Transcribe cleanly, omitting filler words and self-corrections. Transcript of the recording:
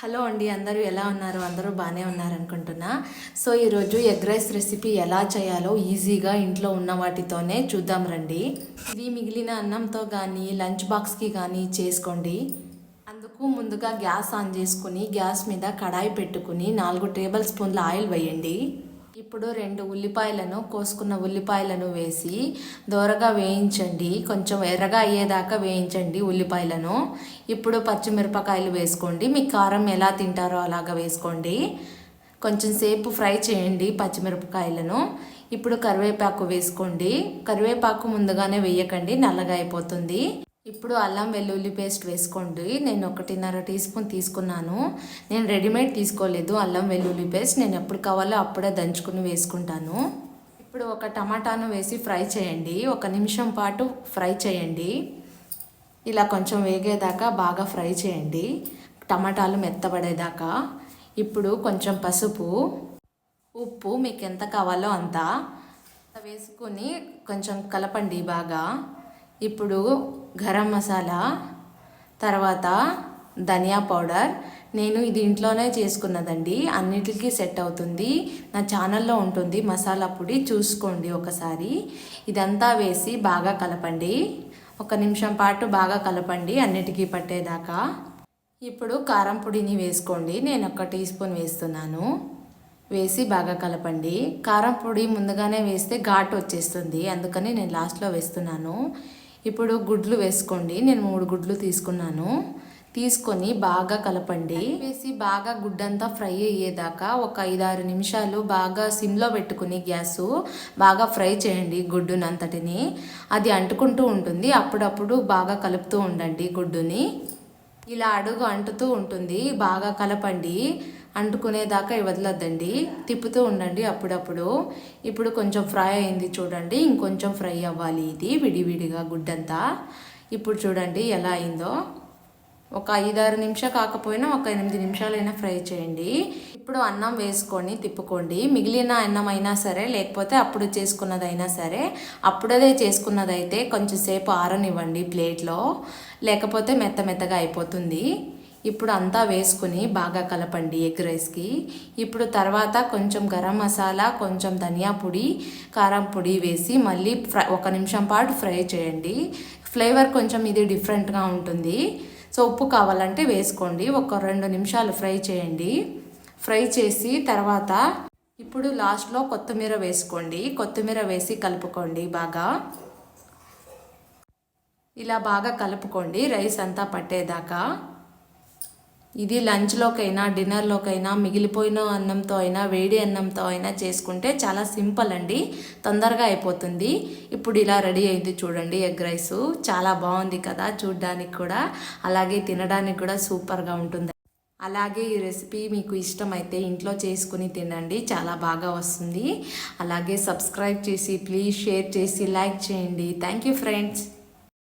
Hello అండి, అందరూ ఎలా ఉన్నారు? అందరూ బాగానే ఉన్నారనుకుంటున్నా. సో ఈరోజు ఎగ్ రైస్ రెసిపీ ఎలా చేయాలో ఈజీగా ఇంట్లో ఉన్న వాటితోనే చూద్దాం రండి. ఇది మిగిలిన అన్నంతో కానీ లంచ్ బాక్స్కి కానీ చేసుకోండి. అందుకు ముందుగా గ్యాస్ ఆన్ చేసుకుని గ్యాస్ మీద కడాయి పెట్టుకుని 4 టేబుల్ స్పూన్ల ఆయిల్ వేయండి. ఇప్పుడు 2 ఉల్లిపాయలను కోసుకున్న ఉల్లిపాయలను వేసి దోరగా వేయించండి. కొంచెం ఎర్రగా అయ్యేదాకా వేయించండి ఉల్లిపాయలను. ఇప్పుడు పచ్చిమిరపకాయలు వేసుకోండి. మీకు కారం ఎలా తింటారో అలాగా వేసుకోండి. కొంచెం సేపు ఫ్రై చేయండి పచ్చిమిరపకాయలను. ఇప్పుడు కరివేపాకు వేసుకోండి. కరివేపాకు ముందుగానే వేయకండి, నల్లగా అయిపోతుంది. ఇప్పుడు అల్లం వెల్లుల్లి పేస్ట్ వేసుకోండి. నేను 1.5 టీ స్పూన్ తీసుకున్నాను. నేను రెడీమేడ్ తీసుకోలేదు అల్లం వెల్లుల్లి పేస్ట్. నేను ఎప్పుడు కావాలో అప్పుడే దంచుకుని వేసుకుంటాను. ఇప్పుడు ఒక టమాటాను వేసి ఫ్రై చేయండి. 1 నిమిషం పాటు ఫ్రై చేయండి. ఇలా కొంచెం వేగేదాకా బాగా ఫ్రై చేయండి, టమాటాలు మెత్తబడేదాకా. ఇప్పుడు కొంచెం పసుపు, ఉప్పు మీకు ఎంత కావాలో అంత వేసుకొని కొంచెం కలపండి బాగా. ఇప్పుడు గరం మసాలా, తర్వాత ధనియా పౌడర్. నేను ఇది ఇంట్లోనే చేసుకున్నదండి, అన్నిటికీ సెట్ అవుతుంది. నా ఛానల్లో ఉంటుంది మసాలా పొడి, చూసుకోండి ఒకసారి. ఇదంతా వేసి బాగా కలపండి. 1 నిమిషం పాటు బాగా కలపండి అన్నిటికీ పట్టేదాకా. ఇప్పుడు కారం పొడిని వేసుకోండి. నేను 1 టీ స్పూన్ వేస్తున్నాను. వేసి బాగా కలపండి. కారం పొడి ముందుగానే వేస్తే ఘాటు వచ్చేస్తుంది, అందుకని నేను లాస్ట్లో వేస్తున్నాను. ఇప్పుడు గుడ్లు వేసుకోండి. నేను 3 గుడ్లు తీసుకున్నాను. తీసుకొని బాగా కలపండి. వేసి బాగా గుడ్డంతా ఫ్రై అయ్యేదాకా ఒక 5-6 నిమిషాలు బాగా సిమ్లో పెట్టుకుని గ్యాసు బాగా ఫ్రై చేయండి గుడ్డునంతటిని. అది అంటుకుంటూ ఉంటుంది, అప్పుడప్పుడు బాగా కలుపుతూ ఉండండి గుడ్డుని. ఇలా అడుగు అంటుతూ ఉంటుంది, బాగా కలపండి. అంటుకునేదాకా వదలొద్దండి, తిప్పుతూ ఉండండి అప్పుడప్పుడు. ఇప్పుడు కొంచెం ఫ్రై అయింది చూడండి, ఇంకొంచెం ఫ్రై అవ్వాలి ఇది విడివిడిగా గుడ్డంతా. ఇప్పుడు చూడండి ఎలా అయిందో. ఒక 5-6 నిమిషాలు కాకపోయినా ఒక 8 నిమిషాలైనా ఫ్రై చేయండి. ఇప్పుడు అన్నం వేసుకొని తిప్పుకోండి. మిగిలిన అన్నం అయినా సరే, లేకపోతే అప్పుడు చేసుకున్నదైనా సరే. అప్పుడే చేసుకున్నదైతే కొంచెం సేపు ఆరనివ్వండి ప్లేట్లో, లేకపోతే మెత్తగా అయిపోతుంది. ఇప్పుడు అంతా వేసుకుని బాగా కలపండి ఎగ్ రైస్కి. ఇప్పుడు తర్వాత కొంచెం గరం మసాలా, కొంచెం ధనియా పొడి, కారం పొడి వేసి మళ్ళీ 1 నిమిషం పాటు ఫ్రై చేయండి. ఫ్లేవర్ కొంచెం ఇది డిఫరెంట్గా ఉంటుంది. సో ఉప్పు కావాలంటే వేసుకోండి. ఒక 2 నిమిషాలు ఫ్రై చేయండి. ఫ్రై చేసి తర్వాత ఇప్పుడు లాస్ట్లో కొత్తిమీర వేసుకోండి. కొత్తిమీర వేసి కలుపుకోండి బాగా. ఇలా బాగా కలుపుకోండి రైస్ అంతా పట్టేదాకా. ఇది లంచ్లోకైనా డిన్నర్లోకైనా, మిగిలిపోయిన అన్నంతో అయినా, వేడి అన్నంతో అయినా చేసుకుంటే చాలా సింపుల్ అండి, తొందరగా అయిపోతుంది. ఇప్పుడు ఇలా రెడీ అయింది చూడండి ఎగ్ రైసు. చాలా బాగుంది కదా చూడ్డానికి కూడా, అలాగే తినడానికి కూడా సూపర్గా ఉంటుంది. అలాగే ఈ రెసిపీ మీకు ఇష్టమైతే ఇంట్లో చేసుకుని తినండి, చాలా బాగా వస్తుంది. అలాగే సబ్స్క్రైబ్ చేసి ప్లీజ్ షేర్ చేసి లైక్ చేయండి. Thank you friends.